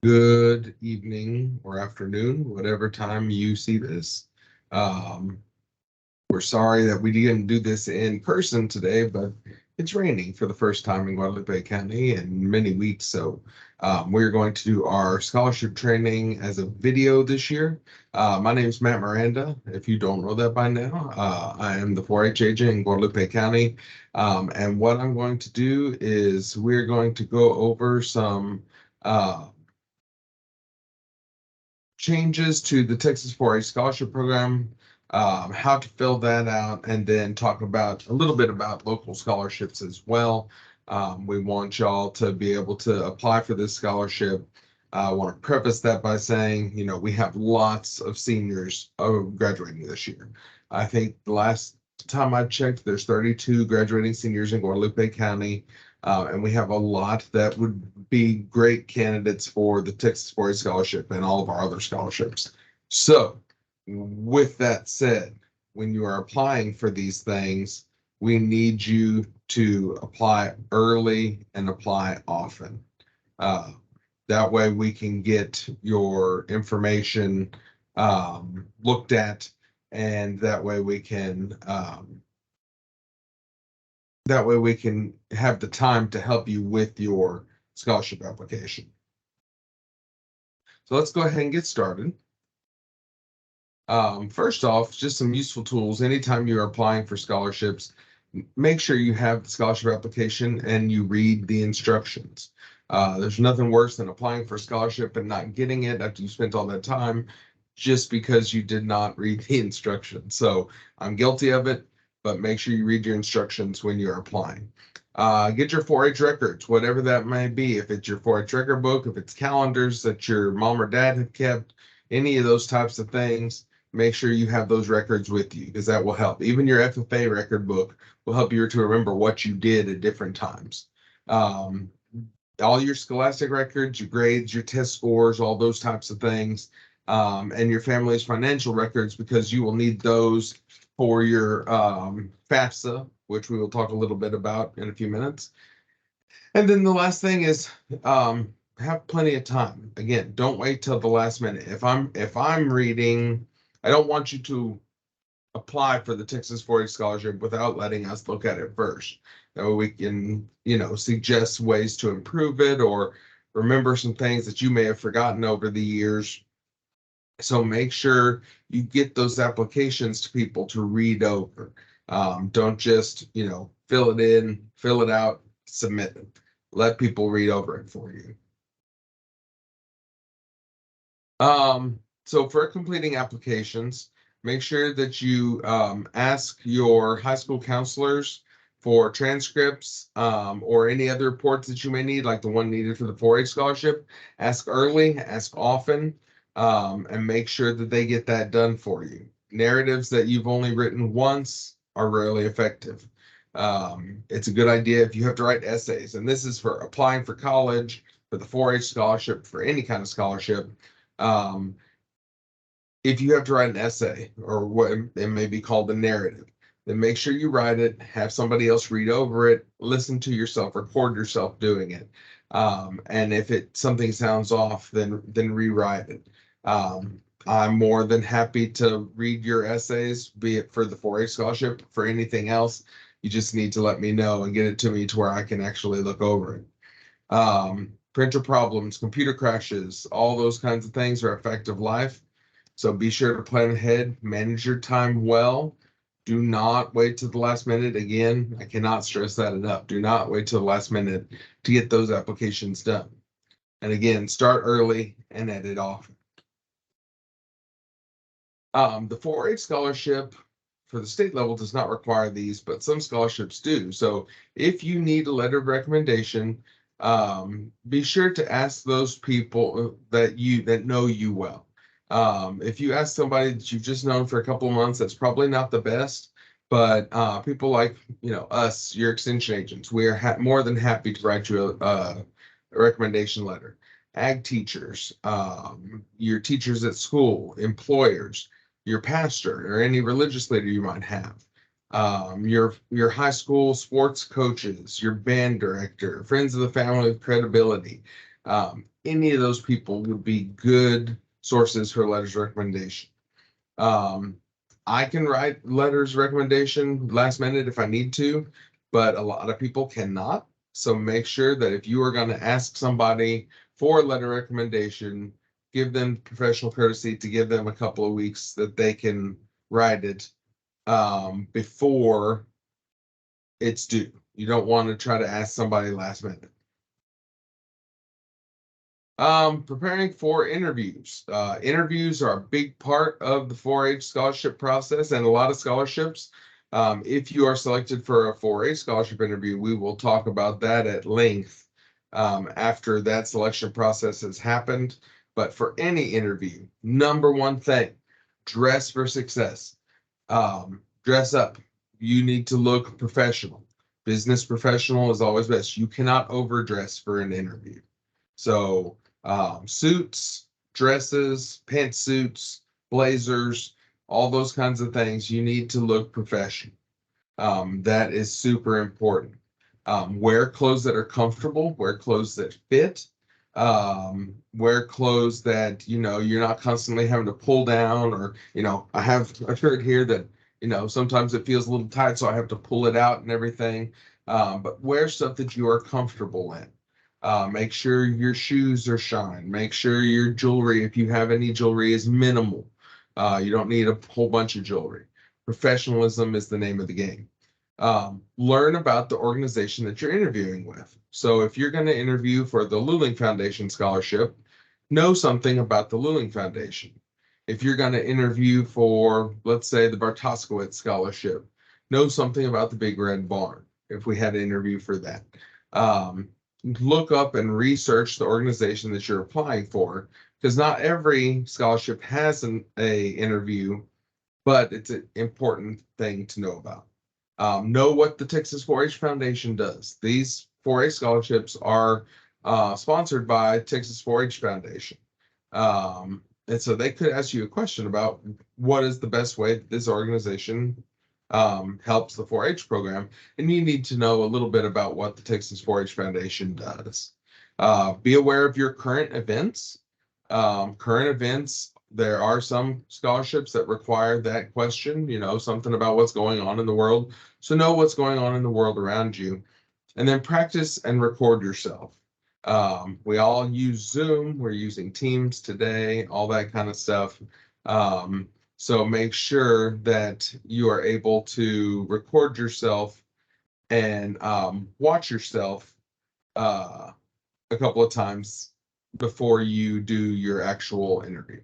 Good evening or afternoon, whatever time you see this. Um, we're sorry that we didn't do this in person today, but it's raining for the first time in Guadalupe County in many weeks. So we're going to do our scholarship training as a video this year. My name is Matt Miranda. If you don't know that by now, I am the 4-H agent in Guadalupe County. And what I'm going to do is we're going to go over some changes to the Texas 4-H scholarship program, how to fill that out, and then talk about a little bit about local scholarships as well. We want y'all to be able to apply for this scholarship. I want to preface that by saying, we have lots of seniors graduating this year. I think the last time I checked, there's 32 graduating seniors in Guadalupe County. And we have a lot that would be great candidates for the Texas 4-H Scholarship and all of our other scholarships. So with that said, when you are applying for these things, we need you to apply early and apply often. That way we can get your information looked at, and that way we can have the time to help you with your scholarship application. So let's go ahead and get started. First off, just some useful tools. Anytime you're applying for scholarships, make sure you have the scholarship application and you read the instructions. There's nothing worse than applying for a scholarship and not getting it after you spent all that time just because you did not read the instructions. So I'm guilty of it, but make sure you read your instructions when you're applying. Get your 4-H records, whatever that may be. If it's your 4-H record book, if it's calendars that your mom or dad have kept, any of those types of things, make sure you have those records with you because that will help. Even your FFA record book will help you to remember what you did at different times. All your scholastic records, your grades, your test scores, all those types of things, and your family's financial records, because you will need those for your FAFSA, which we will talk a little bit about in a few minutes. And then the last thing is have plenty of time. Again, don't wait till the last minute. If I'm reading, I don't want you to apply for the Texas 4-H scholarship without letting us look at it first. That way we can, suggest ways to improve it or remember some things that you may have forgotten over the years. So make sure you get those applications to people to read over. Don't just, fill it in, fill it out, submit it. Let people read over it for you. So for completing applications, make sure that you ask your high school counselors for transcripts or any other reports that you may need, like the one needed for the 4-H scholarship. Ask early, ask often, and make sure that they get that done for you. Narratives that you've only written once are rarely effective. It's a good idea if you have to write essays, and this is for applying for college, for the 4-H scholarship, for any kind of scholarship. If you have to write an essay or what it may be called a narrative, then make sure you write it, have somebody else read over it, listen to yourself, record yourself doing it. And if something sounds off, then rewrite it. I'm more than happy to read your essays, be it for the 4-H scholarship, for anything else. You just need to let me know and get it to me to where I can actually look over it. Printer problems, computer crashes, all those kinds of things are a fact of life. So be sure to plan ahead, manage your time well. Do not wait till the last minute. Again, I cannot stress that enough. Do not wait till the last minute to get those applications done. And again, start early and edit often. The 4-H scholarship for the state level does not require these, but some scholarships do. So if you need a letter of recommendation, be sure to ask those people that know you well. If you ask somebody that you've just known for a couple of months, that's probably not the best. But people like us, your extension agents, we are more than happy to write you a recommendation letter. Ag teachers, your teachers at school, employers, your pastor, or any religious leader you might have. Your high school sports coaches, your band director, friends of the family with credibility. Any of those people would be good sources for letters of recommendation. I can write letters of recommendation last minute if I need to, but a lot of people cannot. So make sure that if you are going to ask somebody for a letter recommendation, give them professional courtesy to give them a couple of weeks that they can write it before it's due. You don't want to try to ask somebody last minute. Preparing for interviews. Interviews are a big part of the 4-H scholarship process, and a lot of scholarships. If you are selected for a 4-H scholarship interview, we will talk about that at length after that selection process has happened. But for any interview, number one thing, dress for success. Dress up. You need to look professional. Business professional is always best. You cannot overdress for an interview. So suits, dresses, pantsuits, blazers, all those kinds of things, you need to look professional. That is super important. Wear clothes that are comfortable, wear clothes that fit, wear clothes that, you're not constantly having to pull down or, I have a shirt here that, sometimes it feels a little tight, so I have to pull it out and everything. But wear stuff that you are comfortable in. Make sure your shoes are shined. Make sure your jewelry, if you have any jewelry, is minimal. You don't need a whole bunch of jewelry. Professionalism is the name of the game. Learn about the organization that you're interviewing with. So if you're going to interview for the Luling Foundation Scholarship, know something about the Luling Foundation. If you're going to interview for, let's say, the Bartoskowitz Scholarship, know something about the Big Red Barn, if we had an interview for that. Look up and research the organization that you're applying for, because not every scholarship has an interview, but it's an important thing to know about. Know what the Texas 4-H Foundation does. These 4-H scholarships are sponsored by Texas 4-H Foundation. And so they could ask you a question about what is the best way that this organization helps the 4-H program, and you need to know a little bit about what the Texas 4-H Foundation does. Be aware of your current events. There are some scholarships that require that question, something about what's going on in the world. So know what's going on in the world around you, and then practice and record yourself. We all use Zoom. We're using Teams today, all that kind of stuff. So make sure that you are able to record yourself and watch yourself a couple of times before you do your actual interview.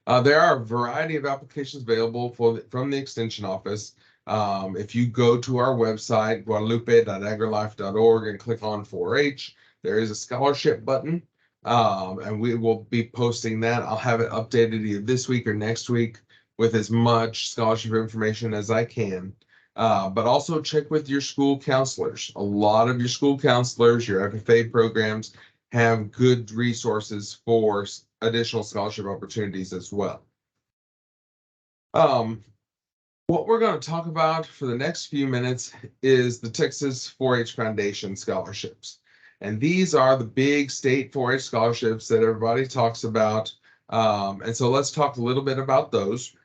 There are a variety of applications available from the Extension Office. If you go to our website, guadalupe.agrilife.org, and click on 4-H, there is a scholarship button. And we will be posting that. I'll have it updated either this week or next week with as much scholarship information as I can. But also check with your school counselors. A lot of your school counselors, your FFA programs, have good resources for additional scholarship opportunities as well. What we're going to talk about for the next few minutes is the Texas 4-H Foundation scholarships. And these are the big state 4-H scholarships that everybody talks about. And so let's talk a little bit about those.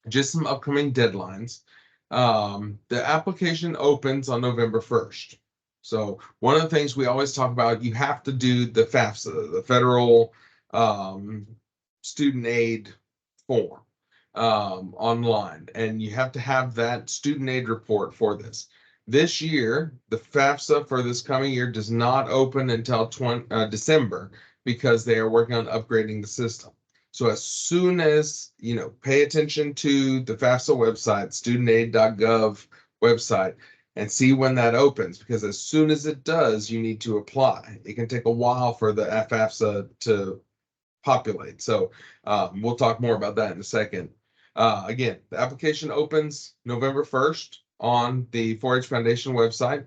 Just some upcoming deadlines. The application opens on November 1st. So one of the things we always talk about, you have to do the FAFSA, the Federal Student Aid form online, and you have to have that student aid report for this. This year, the FAFSA for this coming year does not open until December, because they are working on upgrading the system. So as soon as, pay attention to the FAFSA website, studentaid.gov website, and see when that opens, because as soon as it does, you need to apply. It can take a while for the FAFSA to populate. So we'll talk more about that in a second. Again, the application opens November 1st on the 4-H Foundation website.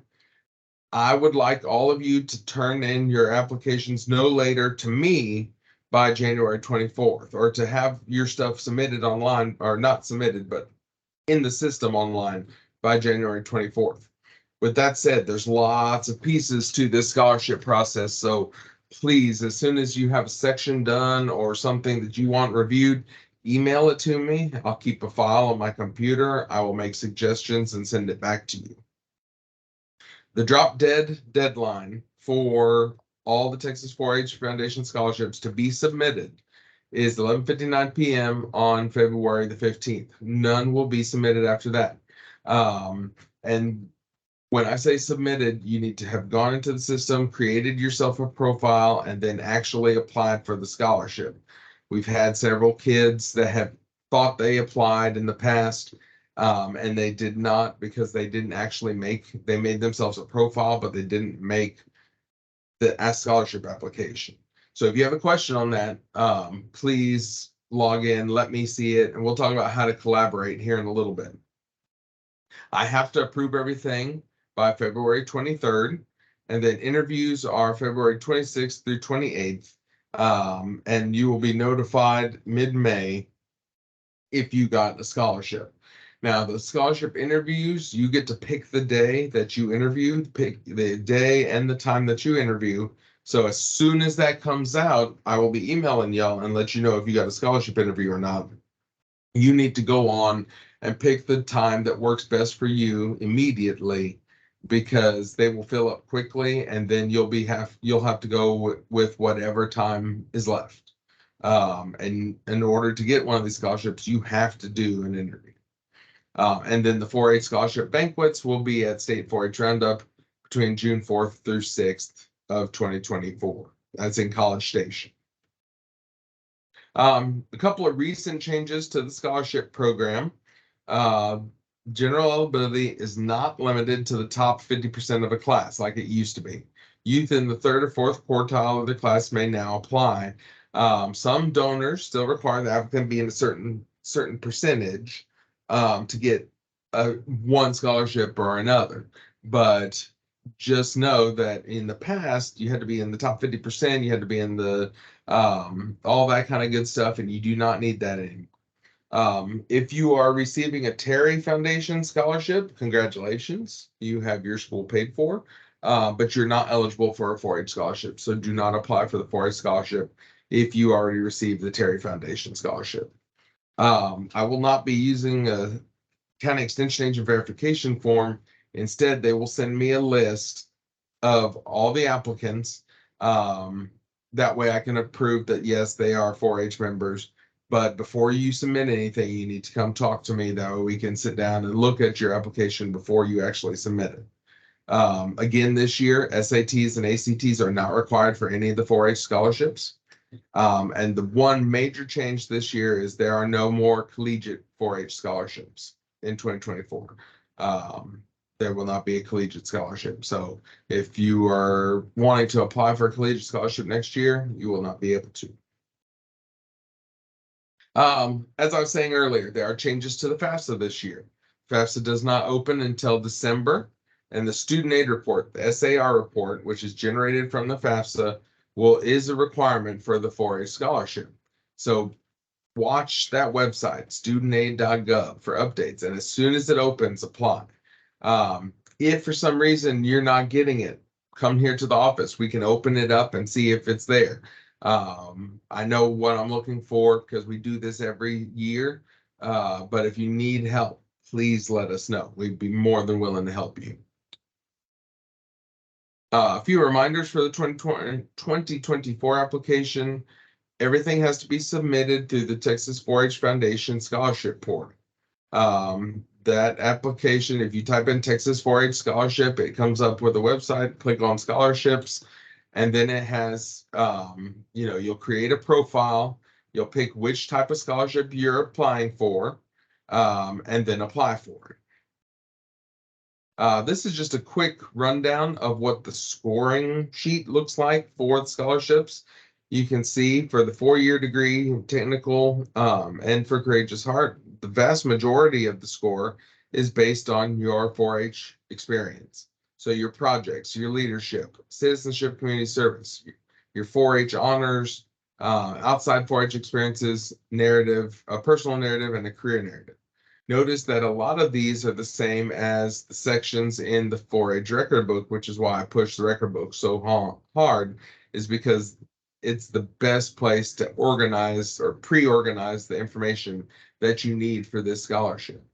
I would like all of you to turn in your applications no later to me by January 24th, or to have your stuff submitted online, or not submitted, but in the system online by January 24th. With that said, there's lots of pieces to this scholarship process. So please, as soon as you have a section done or something that you want reviewed, email it to me. I'll keep a file on my computer. I will make suggestions and send it back to you. The drop dead deadline for all the Texas 4-H Foundation scholarships to be submitted is 11:59 p.m. on February the 15th. None will be submitted after that. And when I say submitted, you need to have gone into the system, created yourself a profile, and then actually applied for the scholarship. We've had several kids that have thought they applied in the past, and they did not because they didn't actually they made themselves a profile, but they didn't make the scholarship application. So if you have a question on that, please log in, let me see it, and we'll talk about how to collaborate here in a little bit. I have to approve everything by February 23rd, and then interviews are February 26th through 28th, and you will be notified mid-May if you got a scholarship. Now, the scholarship interviews, you get to pick the day that you interview, pick the day and the time that you interview. So as soon as that comes out, I will be emailing y'all and let you know if you got a scholarship interview or not. You need to go on and pick the time that works best for you immediately, because they will fill up quickly, and then you'll have to go with whatever time is left. And in order to get one of these scholarships, you have to do an interview. And then the 4-H scholarship banquets will be at State 4-H Roundup between June 4th through 6th of 2024. That's in College Station. A couple of recent changes to the scholarship program. General eligibility is not limited to the top 50% of a class like it used to be. Youth in the third or fourth quartile of the class may now apply. Some donors still require the applicant be in a certain percentage to get one scholarship or another. But just know that in the past, you had to be in the top 50%, you had to be in the all that kind of good stuff, and you do not need that anymore. If you are receiving a Terry Foundation scholarship, congratulations, you have your school paid for, but you're not eligible for a 4-H scholarship, so do not apply for the 4-H scholarship if you already received the Terry Foundation scholarship. I will not be using a county extension agent verification form. Instead, they will send me a list of all the applicants. That way I can approve that, yes, they are 4-H members. But before you submit anything, you need to come talk to me. That way we can sit down and look at your application before you actually submit it. Again, this year, SATs and ACTs are not required for any of the 4-H scholarships. And the one major change this year is there are no more collegiate 4-H scholarships in 2024. There will not be a collegiate scholarship. So if you are wanting to apply for a collegiate scholarship next year, you will not be able to. As I was saying earlier, there are changes to the FAFSA this year. FAFSA does not open until December, and the student aid report, the SAR report, which is generated from the FAFSA, is a requirement for the 4-H scholarship. So watch that website, studentaid.gov, for updates, and as soon as it opens, apply. If for some reason you're not getting it, come here to the office. We can open it up and see if it's there. I know what I'm looking for because we do this every year. But if you need help, please let us know. We'd be more than willing to help you. A few reminders for the 2024 application. Everything has to be submitted through the Texas 4-H Foundation Scholarship Portal. That application, if you type in Texas 4-H Scholarship, it comes up with a website. Click on scholarships, and then it has, you'll create a profile. You'll pick which type of scholarship you're applying for, and then apply for it. This is just a quick rundown of what the scoring sheet looks like for the scholarships. You can see for the 4-year degree, technical, and for Courageous Heart, the vast majority of the score is based on your 4-H experience. So your projects, your leadership, citizenship, community service, your 4-H honors, outside 4-H experiences, narrative, a personal narrative, and a career narrative. Notice that a lot of these are the same as the sections in the 4-H record book, which is why I push the record book so hard, is because it's the best place to organize or pre-organize the information that you need for this scholarship.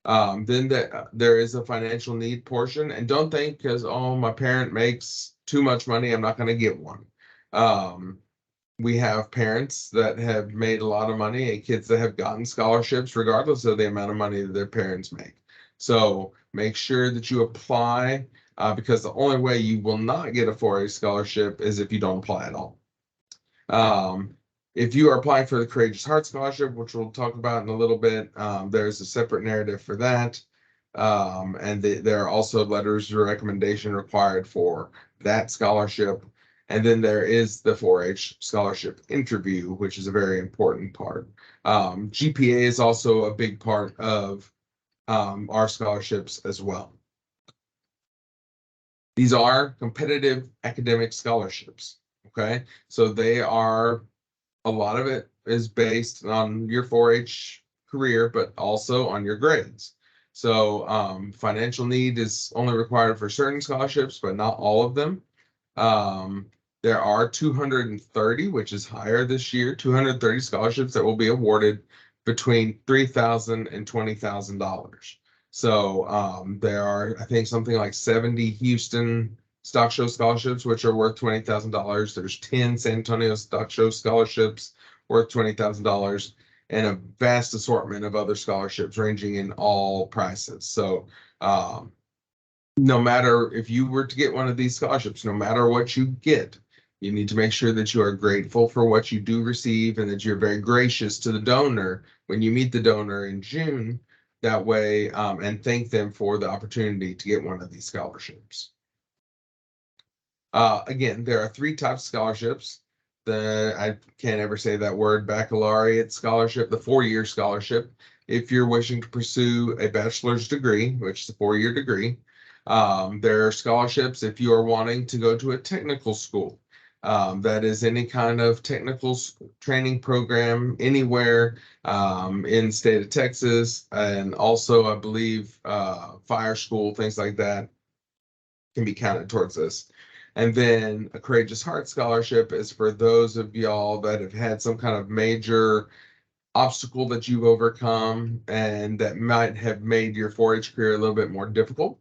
Then there is a financial need portion, and don't think because, oh, my parent makes too much money, I'm not going to get one. We have parents that have made a lot of money and kids that have gotten scholarships regardless of the amount of money that their parents make. So make sure that you apply, because the only way you will not get a 4-H scholarship is if you don't apply at all. If you are applying for the Courageous Heart Scholarship, which we'll talk about in a little bit, there's a separate narrative for that. And there are also letters of recommendation required for that scholarship. And then there is the 4-H scholarship interview, which is a very important part. GPA is also a big part of our scholarships as well. These are competitive academic scholarships, okay? So they are, a lot of it is based on your 4-H career, but also on your grades. So financial need is only required for certain scholarships, but not all of them. There are 230, which is higher this year, 230 scholarships that will be awarded between $3,000 and $20,000. So there are, I think, something like 70 Houston stock show scholarships, which are worth $20,000. There's 10 San Antonio stock show scholarships worth $20,000, and a vast assortment of other scholarships ranging in all prices. So no matter if you were to get one of these scholarships, no matter what you get, you need to make sure that you are grateful for what you do receive and that you're very gracious to the donor when you meet the donor in June, that way, and thank them for the opportunity to get one of these scholarships. Again, there are 3 types of scholarships. I can't ever say that word, baccalaureate scholarship, the 4-year scholarship, if you're wishing to pursue a bachelor's degree, which is a 4-year degree. There are scholarships if you are wanting to go to a technical school. That is any kind of technical training program anywhere in the state of Texas, and also I believe fire school, things like that can be counted towards this. And then a Courageous Heart Scholarship is for those of y'all that have had some kind of major obstacle that you've overcome and that might have made your 4-H career a little bit more difficult.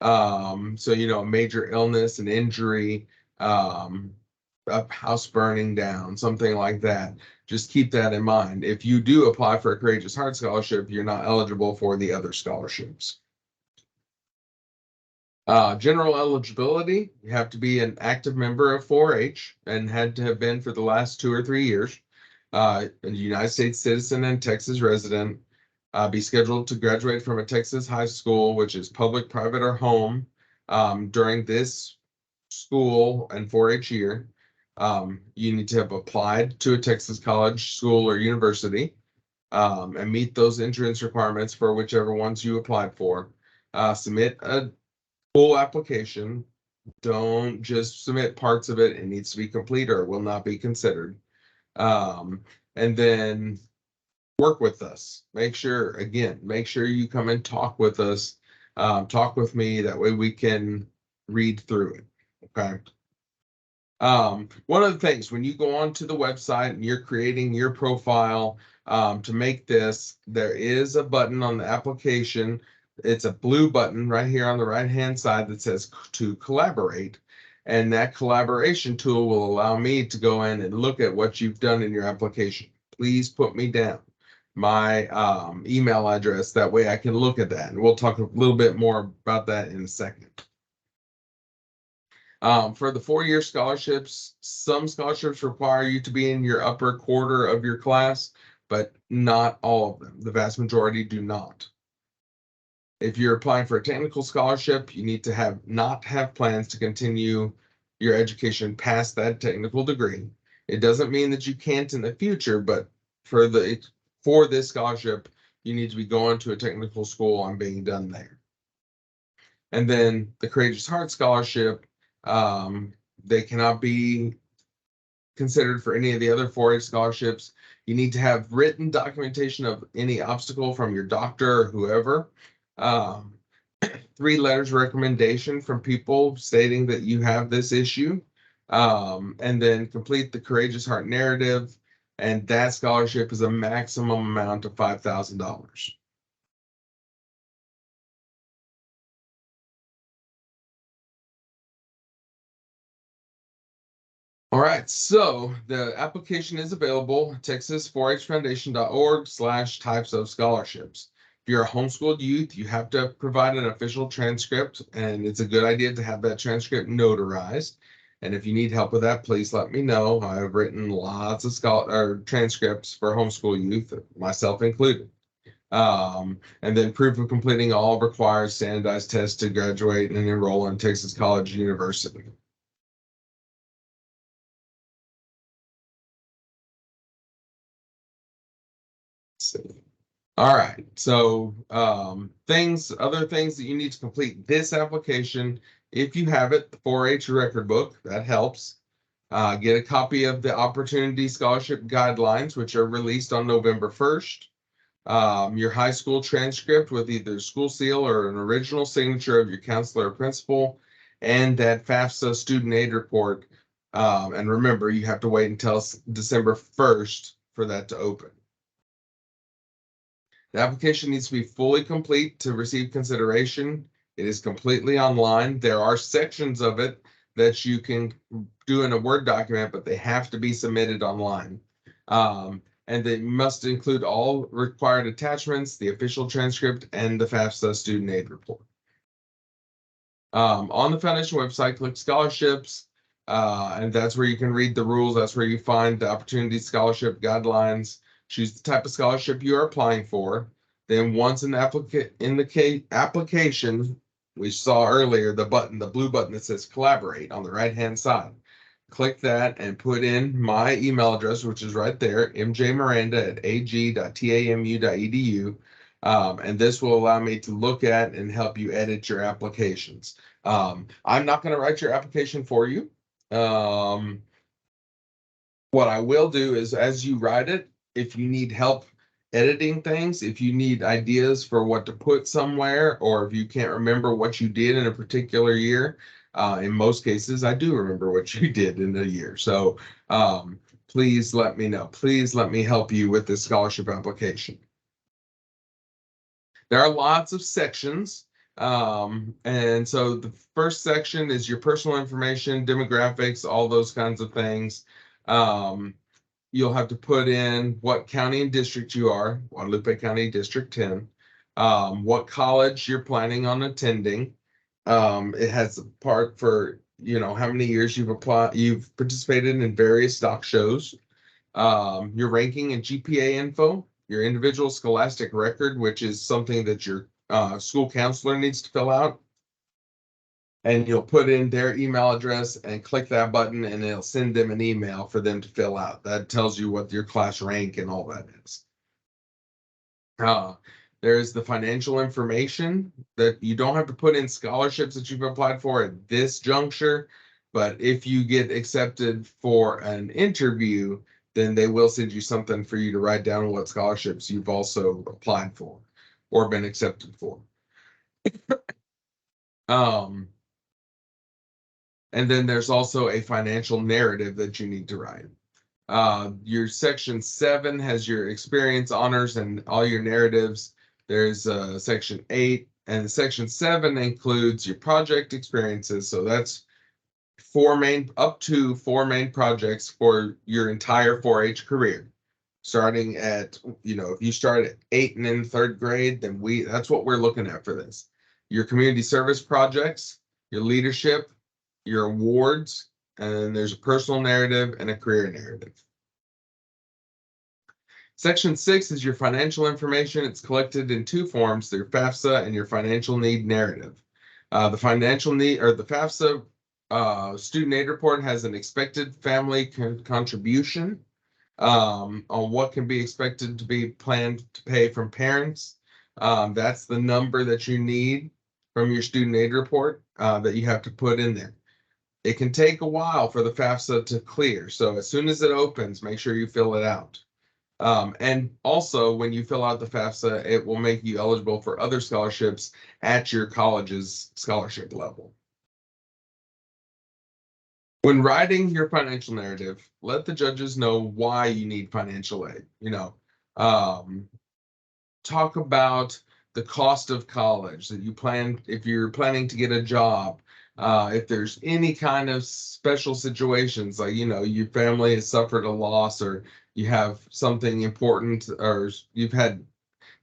So, a major illness, an injury, a house burning down, something like that. Just keep that in mind. If you do apply for a Courageous Heart Scholarship, you're not eligible for the other scholarships. General eligibility, you have to be an active member of 4-H and had to have been for the last 2 or 3 years. A United States citizen and Texas resident. Be scheduled to graduate from a Texas high school, which is public, private, or home, during this school and 4-H year. You need to have applied to a Texas college, school, or university, and meet those entrance requirements for whichever ones you applied for. Submit a full application. Don't just submit parts of it. It needs to be complete or it will not be considered. And then work with us. Make sure you come and talk with us. Talk with me. That way we can read through it. Okay. One of the things, when you go onto the website and you're creating your profile, to make this, there is a button on the application. It's a blue button right here on the right-hand side that says to collaborate. And that collaboration tool will allow me to go in and look at what you've done in your application. Please put me down my email address. That way I can look at that. And we'll talk a little bit more about that in a second. For the 4-year scholarships, some scholarships require you to be in your upper quarter of your class, but not all of them. The vast majority do not. If you're applying for a technical scholarship, you need to not have plans to continue your education past that technical degree. It doesn't mean that you can't in the future, but for this scholarship, you need to be going to a technical school and being done there. And then the Courageous Heart Scholarship, they cannot be considered for any of the other 4-H scholarships You need to have written documentation of any obstacle from your doctor or whoever. 3 letters of recommendation from people stating that you have this issue. And then complete the Courageous Heart narrative. And that scholarship is a maximum amount of $5,000. All right, so the application is available, texas4hfoundation.org/types of scholarships. If you're a homeschooled youth, you have to provide an official transcript, and it's a good idea to have that transcript notarized. And if you need help with that, please let me know. I've written lots of transcripts for homeschool youth, myself included. And then proof of completing all required standardized tests to graduate and enroll in Texas College University. All right, so other things that you need to complete this application. If you have it, the 4-H record book, that helps. Get a copy of the Opportunity Scholarship Guidelines, which are released on November 1st. Your high school transcript with either school seal or an original signature of your counselor or principal, and that FAFSA student aid report. And remember, you have to wait until December 1st for that to open. The application needs to be fully complete to receive consideration. It is completely online. There are sections of it that you can do in a Word document, but they have to be submitted online. And they must include all required attachments, the official transcript, and the FAFSA student aid report. On the foundation website, click scholarships, and that's where you can read the rules. That's where you find the Opportunity Scholarship Guidelines. Choose the type of scholarship you are applying for. Then once in the application, we saw earlier the blue button that says collaborate on the right-hand side. Click that and put in my email address, which is right there, mjmiranda@ag.tamu.edu. And this will allow me to look at and help you edit your applications. I'm not going to write your application for you. What I will do is, as you write it, if you need help editing things, if you need ideas for what to put somewhere, or if you can't remember what you did in a particular year, in most cases, I do remember what you did in a year. So please let me know. Please let me help you with this scholarship application. There are lots of sections. And so the first section is your personal information, demographics, all those kinds of things. You'll have to put in what county and district you are, Guadalupe County District 10, what college you're planning on attending. It has a part for, how many years you've participated in various stock shows, your ranking and GPA info, your individual scholastic record, which is something that your school counselor needs to fill out. And you'll put in their email address and click that button, and it'll send them an email for them to fill out. That tells you what your class rank and all that is. There's the financial information that you don't have to put in scholarships that you've applied for at this juncture, but if you get accepted for an interview, then they will send you something for you to write down what scholarships you've also applied for or been accepted for. And then there's also a financial narrative that you need to write. Your section 7 has your experience, honors, and all your narratives. There's section 8, and section 7 includes your project experiences. So that's up to 4 main projects for your entire 4-H career. Starting at, if you start at 8 and in 3rd grade, then that's what we're looking at for this. Your community service projects, your leadership, your awards, and then there's a personal narrative and a career narrative. Section 6 is your financial information. It's collected in 2 forms, your FAFSA and your financial need narrative. The financial need, or the FAFSA student aid report, has an expected family contribution on what can be expected to be planned to pay from parents. That's the number that you need from your student aid report that you have to put in there. It can take a while for the FAFSA to clear, so as soon as it opens, make sure you fill it out. And also, when you fill out the FAFSA, it will make you eligible for other scholarships at your college's scholarship level. When writing your financial narrative, let the judges know why you need financial aid. Talk about the cost of college that you plan, if you're planning to get a job, if there's any kind of special situations, like, your family has suffered a loss, or you have something important, or you've had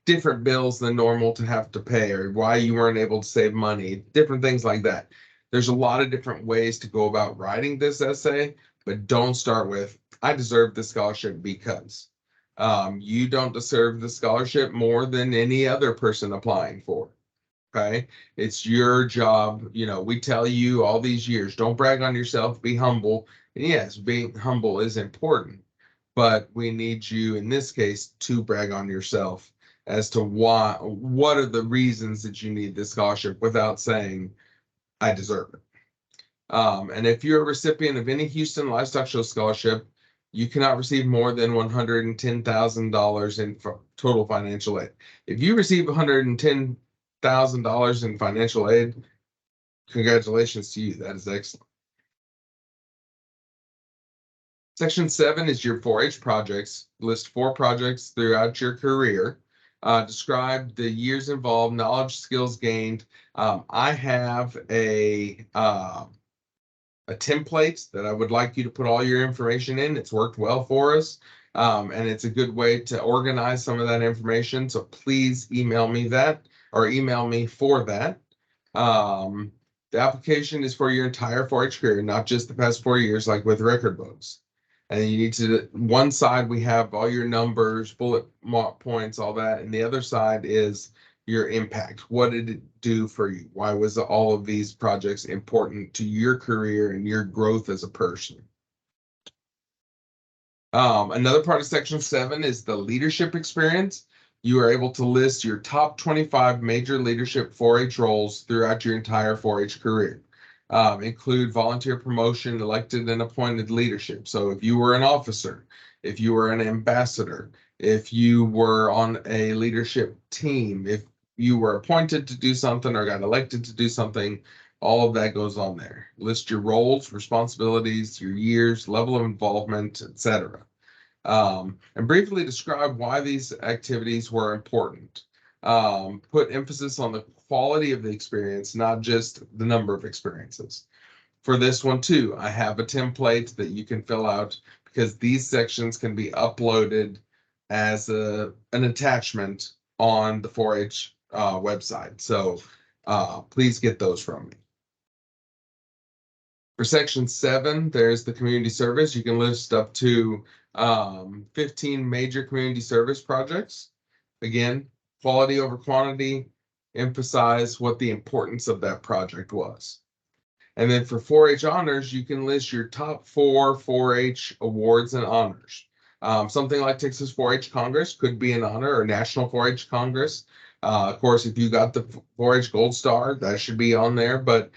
different bills than normal to have to pay, or why you weren't able to save money, different things like that. There's a lot of different ways to go about writing this essay, but don't start with, I deserve this scholarship because. You don't deserve the scholarship more than any other person applying for. Okay. It's your job. We tell you all these years, don't brag on yourself, be humble. And yes, being humble is important, but we need you in this case to brag on yourself as to what are the reasons that you need this scholarship without saying, I deserve it. And if you're a recipient of any Houston Livestock Show scholarship, you cannot receive more than $110,000 in total financial aid. If you receive $110,000 in financial aid, congratulations to you. That is excellent. Section 7 is your 4-H projects. List 4 projects throughout your career. Describe the years involved, knowledge, skills gained. I have a template that I would like you to put all your information in. It's worked well for us, and it's a good way to organize some of that information. So please email me that, or email me for that. The application is for your entire 4-H career, not just the past 4 years, like with record books. And you need to, one side we have all your numbers, bullet points, all that, and the other side is your impact. What did it do for you? Why was all of these projects important to your career and your growth as a person? Another part of section 7 is the leadership experience. You are able to list your top 25 major leadership 4-H roles throughout your entire 4-H career. Include volunteer promotion, elected and appointed leadership. So if you were an officer, if you were an ambassador, if you were on a leadership team, if you were appointed to do something or got elected to do something, all of that goes on there. List your roles, responsibilities, your years, level of involvement, etc. And briefly describe why these activities were important. Put emphasis on the quality of the experience, not just the number of experiences. For this one too, I have a template that you can fill out because these sections can be uploaded as an attachment on the 4-H website. So please get those from me. For section 7, there's the community service. You can list up to 15 major community service projects. Again, quality over quantity, emphasize what the importance of that project was. And then for 4-H honors, you can list your top 4 4-H awards and honors. Something like Texas 4-H Congress could be an honor, or National 4-H Congress. Of course, if you got the 4-H Gold Star, that should be on there. But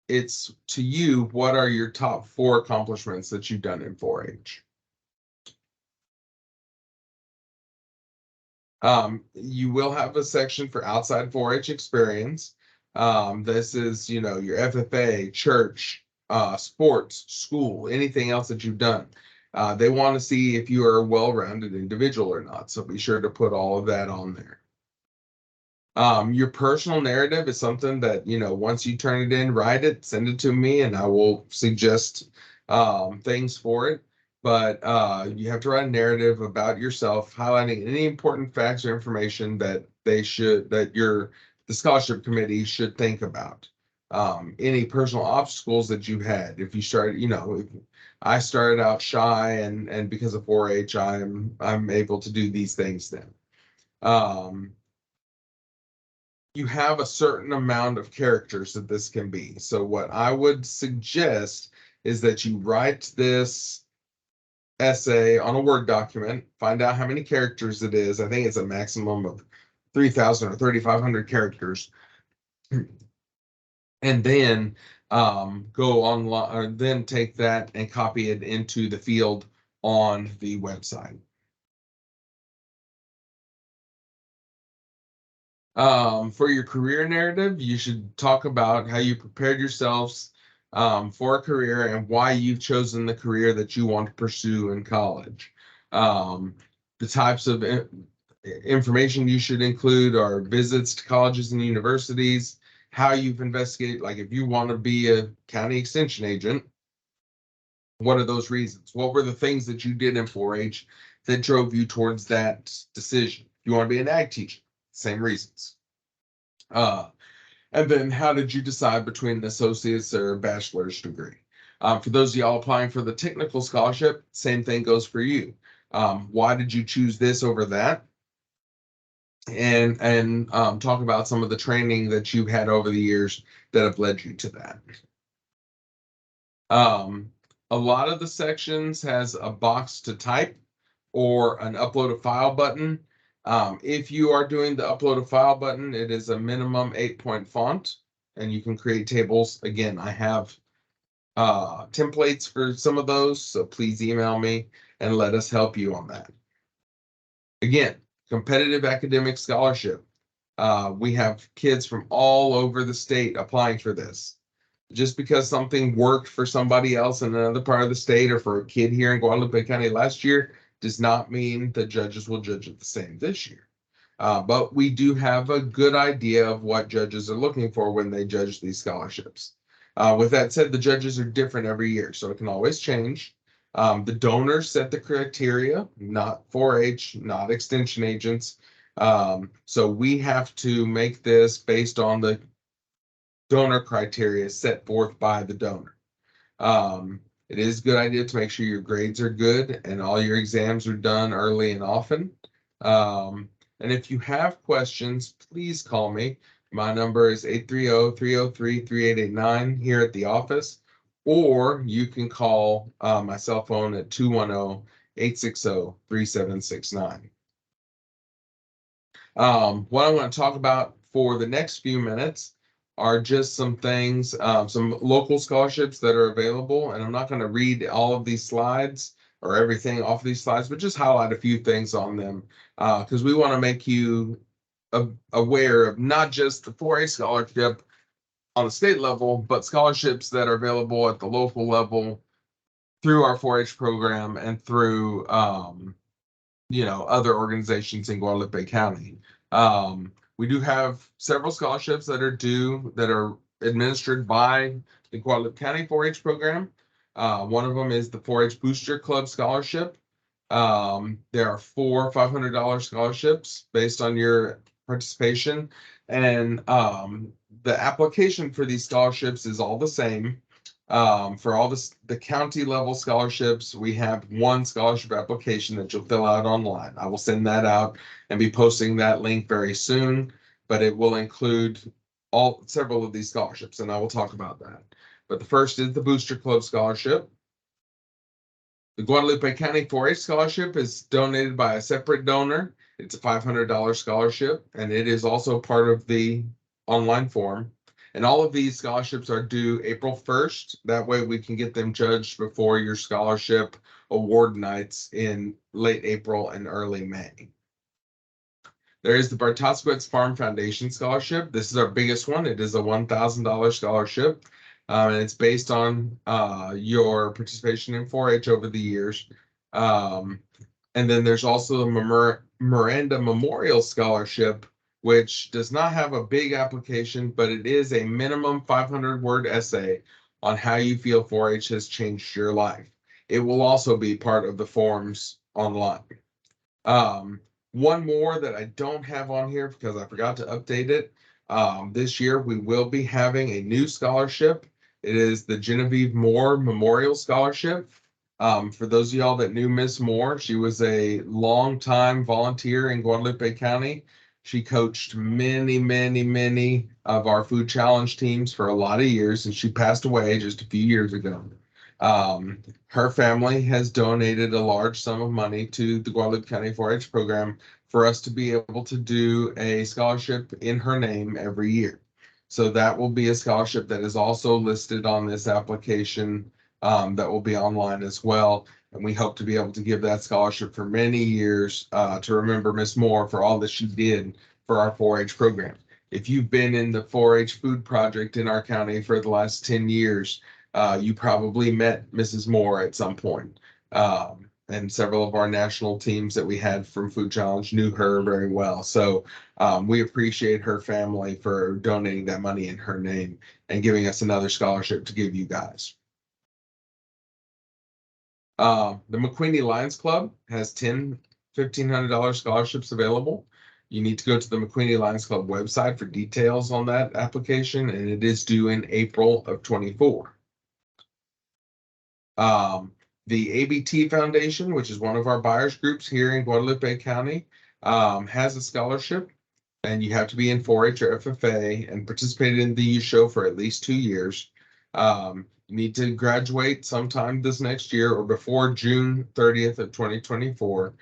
it's to you, what are your top 4 accomplishments that you've done in 4-H? You will have a section for outside 4-H experience. This is, your FFA, church, sports, school, anything else that you've done. They want to see if you are a well-rounded individual or not. So be sure to put all of that on there. Your personal narrative is something that, once you turn it in, write it, send it to me, and I will suggest things for it. But you have to write a narrative about yourself, highlighting any important facts or information that the scholarship committee should think about. Any personal obstacles that you had. If you started, if I started out shy and because of 4-H, I'm able to do these things then. You have a certain amount of characters that this can be. So what I would suggest is that you write this essay on a Word document, find out how many characters it is. I think it's a maximum of 3,000 or 3,500 characters. And then go online, or then take that and copy it into the field on the website. For your career narrative, you should talk about how you prepared yourselves for a career and why you've chosen the career that you want to pursue in college. The types of information you should include are visits to colleges and universities, how you've investigated, like if you want to be a county extension agent, what are those reasons? What were the things that you did in 4-H that drove you towards that decision? You want to be an ag teacher, same reasons. And then how did you decide between an associate's or a bachelor's degree? For those of y'all applying for the technical scholarship, same thing goes for you. Why did you choose this over that? And talk about some of the training that you've had over the years that have led you to that. A lot of the sections has a box to type or an upload a file button. If you are doing the upload a file button, it is a minimum 8-point font, and you can create tables. Again, I have templates for some of those, so please email me and let us help you on that. Again, competitive academic scholarship. We have kids from all over the state applying for this. Just because something worked for somebody else in another part of the state or for a kid here in Guadalupe County last year does not mean the judges will judge it the same this year. But we do have a good idea of what judges are looking for when they judge these scholarships. With that said, the judges are different every year, so it can always change. The donors set the criteria, not 4-H, not extension agents. So we have to make this based on the donor criteria set forth by the donor. It is a good idea to make sure your grades are good and all your exams are done early and often. And if you have questions, please call me. My number is 830-303-3889 here at the office, or you can call my cell phone at 210-860-3769. What I want to talk about for the next few minutes are just some things, some local scholarships that are available. And I'm not going to read all of these slides or everything off these slides, but just highlight a few things on them because we want to make you aware of not just the 4-H scholarship on the state level, but scholarships that are available at the local level through our 4-H program and through, other organizations in Guadalupe County. We do have several scholarships that are administered by the Guadalupe County 4-H program. One of them is the 4-H Booster Club Scholarship. There are 4 $500 scholarships based on your participation, and the application for these scholarships is all the same. For all the county level scholarships, we have one scholarship application that you'll fill out online. I will send that out and be posting that link very soon, but it will include several of these scholarships, and I will talk about that. But the first is the Booster Club Scholarship. The Guadalupe County 4-H Scholarship is donated by a separate donor. It's a $500 scholarship, and it is also part of the online form. And all of these scholarships are due April 1st. That way we can get them judged before your scholarship award nights in late April and early May. There is the Bartosquet's Farm Foundation Scholarship. This is our biggest one. It is a $1,000 scholarship, and it's based on your participation in 4-H over the years. And then there's also the Miranda Memorial Scholarship, which does not have a big application, but it is a minimum 500-word essay on how you feel 4-H has changed your life. It will also be part of the forms online. One more that I don't have on here because I forgot to update it. This year we will be having a new scholarship. It is the Genevieve Moore Memorial Scholarship. For those of y'all that knew Miss Moore, she was a longtime volunteer in Guadalupe County. She coached many of our food challenge teams for a lot of years, and she passed away just a few years ago. Her family has donated a large sum of money to the Guadalupe County 4-H program for us to be able to do a scholarship in her name every year. So that will be a scholarship that is also listed on this application that will be online as well. And we hope to be able to give that scholarship for many years to remember Miss Moore for all that she did for our 4-H program. If you've been in the 4-H food project in our county for the last 10 years, you probably met Mrs. Moore at some point. And several of our national teams that we had from Food Challenge knew her very well. So we appreciate her family for donating that money in her name and giving us another scholarship to give you guys. The McQueenie Lions Club has 10 $1,500 scholarships available. You need to go to the McQueenie Lions Club website for details on that application, and it is due in April of 24. The ABT Foundation, which is one of our buyers groups here in Guadalupe County, has a scholarship, and you have to be in 4-H or FFA and participated in the youth show for at least 2 years. You need to graduate sometime this next year or before June 30th of 2024.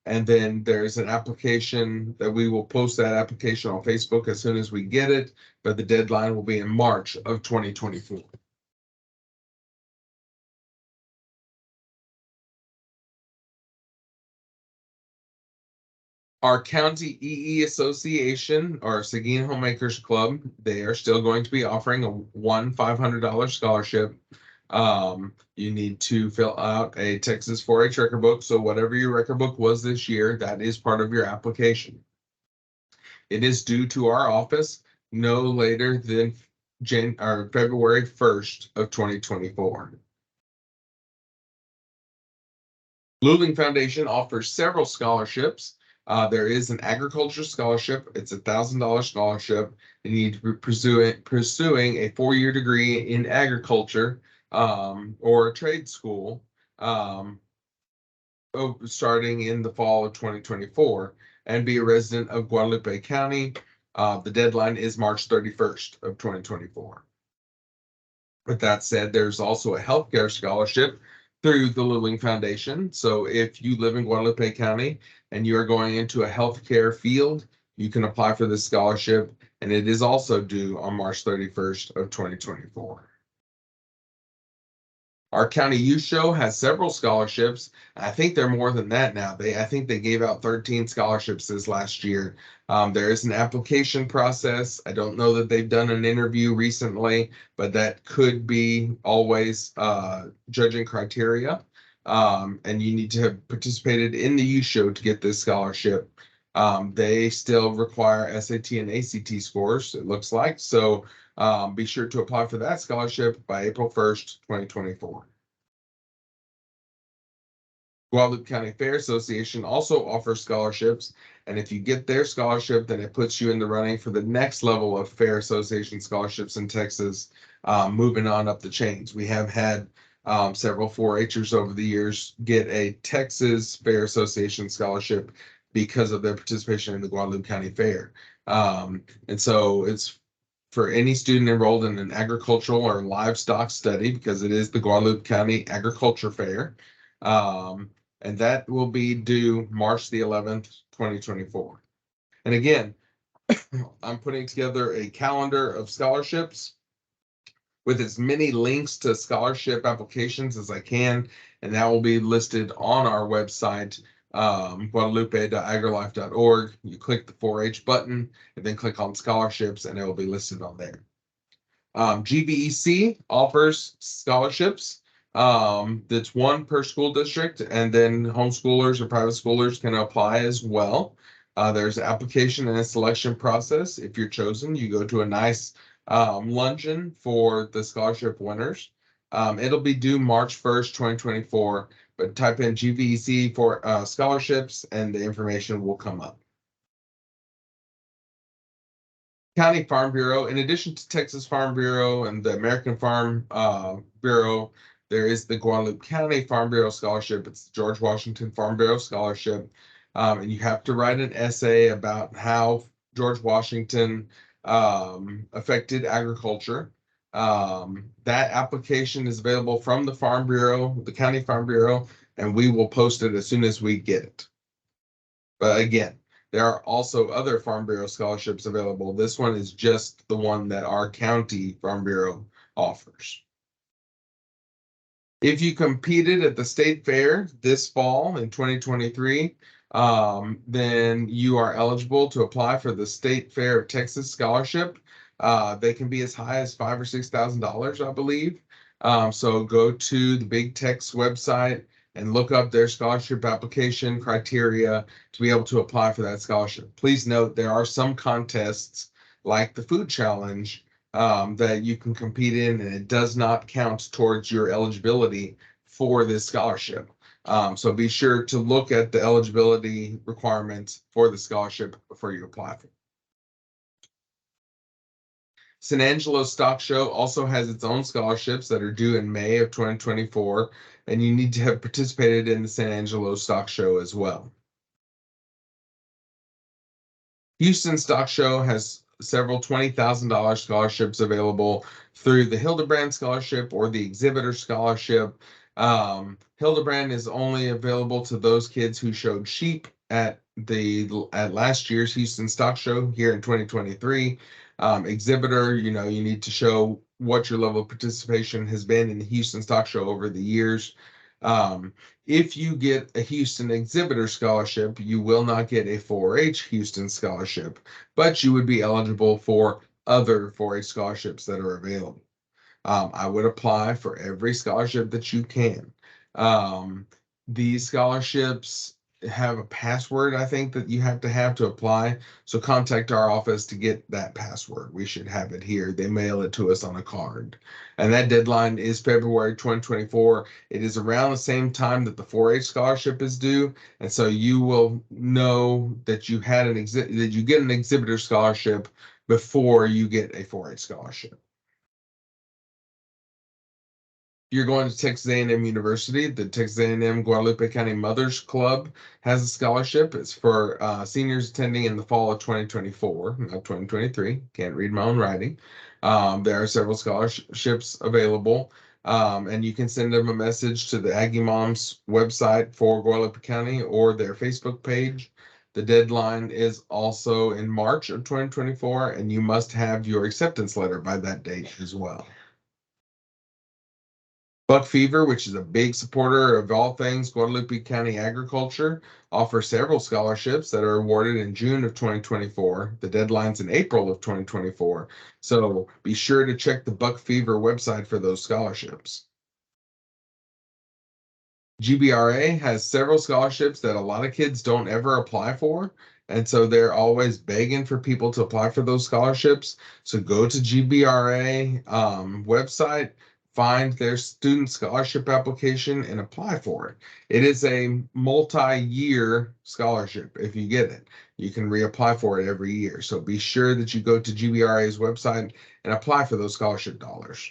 And then there's an application that we will post that application on Facebook as soon as we get it, but the deadline will be in March of 2024. Our county EE association, or Seguin Homemakers Club, they are still going to be offering a $500 scholarship. You need to fill out a Texas 4-H record book. So whatever your record book was this year, that is part of your application. It is due to our office no later than February 1st of 2024. Luling Foundation offers several scholarships. There is an agriculture scholarship. It's a $1,000 scholarship. You need to be pursuing a 4-year degree in agriculture or a trade school starting in the fall of 2024 and be a resident of Guadalupe County. The deadline is March 31st of 2024. With that said, there's also a healthcare scholarship through the Luling Foundation. So if you live in Guadalupe County and you are going into a healthcare field, you can apply for this scholarship, and it is also due on March 31st of 2024. Our county youth show has several scholarships. I think they're more than that now. I think they gave out 13 scholarships this last year. There is an application process. I don't know that they've done an interview recently, but that could be always judging criteria. And you need to have participated in the youth show to get this scholarship. They still require SAT and ACT scores, it looks like. So be sure to apply for that scholarship by April 1st, 2024. Guadalupe County Fair Association also offers scholarships, and if you get their scholarship, then it puts you in the running for the next level of Fair Association scholarships in Texas, moving on up the chains. We have had several 4-Hers over the years get a Texas Fair Association scholarship because of their participation in the Guadalupe County Fair. And so it's for any student enrolled in an agricultural or livestock study, because it is the Guadalupe County Agriculture Fair. And that will be due March the 11th, 2024. And again, I'm putting together a calendar of scholarships with as many links to scholarship applications as I can, and that will be listed on our website, guadalupe.agrilife.org. You click the 4-H button and then click on scholarships, and it will be listed on there. GVEC offers scholarships. That's one per school district, and then homeschoolers or private schoolers can apply as well. There's an application and a selection process. If you're chosen, you go to a nice luncheon for the scholarship winners. It'll be due March 1st, 2024, but type in GVEC for scholarships and the information will come up. County Farm Bureau, in addition to Texas Farm Bureau and the American Farm Bureau, there is the Guadalupe County Farm Bureau Scholarship. It's the George Washington Farm Bureau Scholarship. And you have to write an essay about how George Washington affected agriculture. That application is available from the Farm Bureau, the County Farm Bureau, and we will post it as soon as we get it. But again, there are also other Farm Bureau scholarships available. This one is just the one that our County Farm Bureau offers. If you competed at the state fair this fall in 2023, then you are eligible to apply for the State Fair of Texas Scholarship. They can be as high as $5,000 or $6,000, I believe. So go to the Big Tech's website and look up their scholarship application criteria to be able to apply for that scholarship. Please note there are some contests like the food challenge that you can compete in, and it does not count towards your eligibility for this scholarship. So be sure to look at the eligibility requirements for the scholarship before you apply for it. San Angelo Stock Show also has its own scholarships that are due in May of 2024, and you need to have participated in the San Angelo Stock Show as well. Houston Stock Show has several $20,000 scholarships available through the Hildebrand Scholarship or the Exhibitor Scholarship. Hildebrand is only available to those kids who showed sheep at last year's Houston Stock Show here in 2023. Exhibitor, you need to show what your level of participation has been in the Houston Stock Show over the years. If you get a Houston Exhibitor Scholarship, you will not get a 4-H Houston Scholarship, but you would be eligible for other 4-H scholarships that are available. I would apply for every scholarship that you can. These scholarships have a password, I think, that you have to apply. So contact our office to get that password. We should have it here. They mail it to us on a card. And that deadline is February 2024. It is around the same time that the 4-H scholarship is due. And so you will know that you get an exhibitor scholarship before you get a 4-H scholarship. You're going to Texas A&M University. The Texas A&M Guadalupe County Mothers Club has a scholarship. It's for seniors attending in the fall of 2024, not 2023. Can't read my own writing. There are several scholarships available, and you can send them a message to the Aggie Moms website for Guadalupe County or their Facebook page. The deadline is also in March of 2024, and you must have your acceptance letter by that date as well. Buck Fever, which is a big supporter of all things Guadalupe County agriculture, offers several scholarships that are awarded in June of 2024. The deadline's in April of 2024. So be sure to check the Buck Fever website for those scholarships. GBRA has several scholarships that a lot of kids don't ever apply for. And so they're always begging for people to apply for those scholarships. So go to GBRA website, find their student scholarship application and apply for it. It is a multi-year scholarship. If you get it, you can reapply for it every year. So be sure that you go to GBRA's website and apply for those scholarship dollars.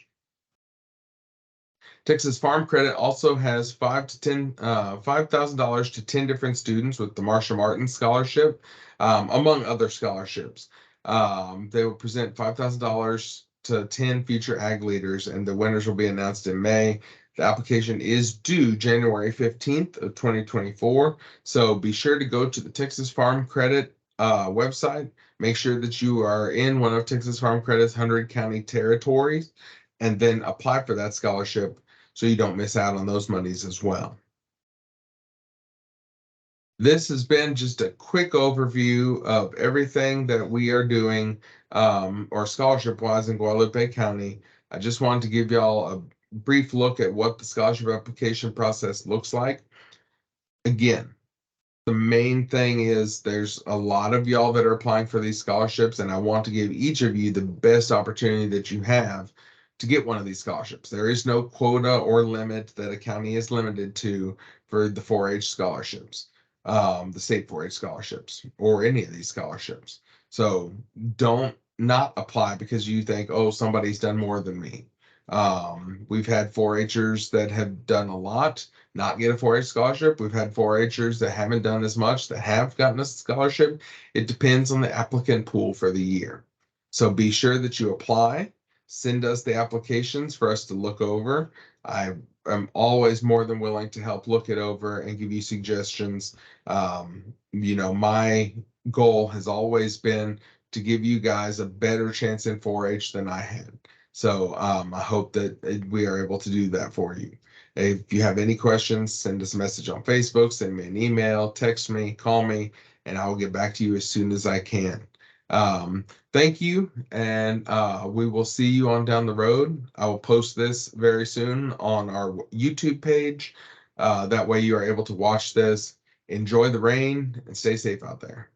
Texas Farm Credit also has $5,000 to 10 different students with the Marsha Martin Scholarship, among other scholarships. They will present $5,000 to 10 future ag leaders, and the winners will be announced in May. The application is due January 15th of 2024. So be sure to go to the Texas Farm Credit website. Make sure that you are in one of Texas Farm Credit's 100 county territories, and then apply for that scholarship so you don't miss out on those monies as well. This has been just a quick overview of everything that we are doing or scholarship-wise in Guadalupe County. I just wanted to give y'all a brief look at what the scholarship application process looks like. Again, the main thing is there's a lot of y'all that are applying for these scholarships, and I want to give each of you the best opportunity that you have to get one of these scholarships. There is no quota or limit that a county is limited to for the 4-H scholarships, the state 4-H scholarships, or any of these scholarships. So don't not apply because you think, oh, somebody's done more than me. We've had 4-Hers that have done a lot not get a 4-H scholarship. We've had 4-Hers that haven't done as much that have gotten a scholarship. It depends on the applicant pool for the year. So be sure that you apply. Send us the applications for us to look over. I am always more than willing to help look it over and give you suggestions. My goal has always been to give you guys a better chance in 4-H than I had. So I hope that we are able to do that for you. If you have any questions, send us a message on Facebook, send me an email, text me, call me, and I will get back to you as soon as I can. Thank you, and we will see you on down the road. I will post this very soon on our YouTube page. That way you are able to watch this. Enjoy the rain and stay safe out there.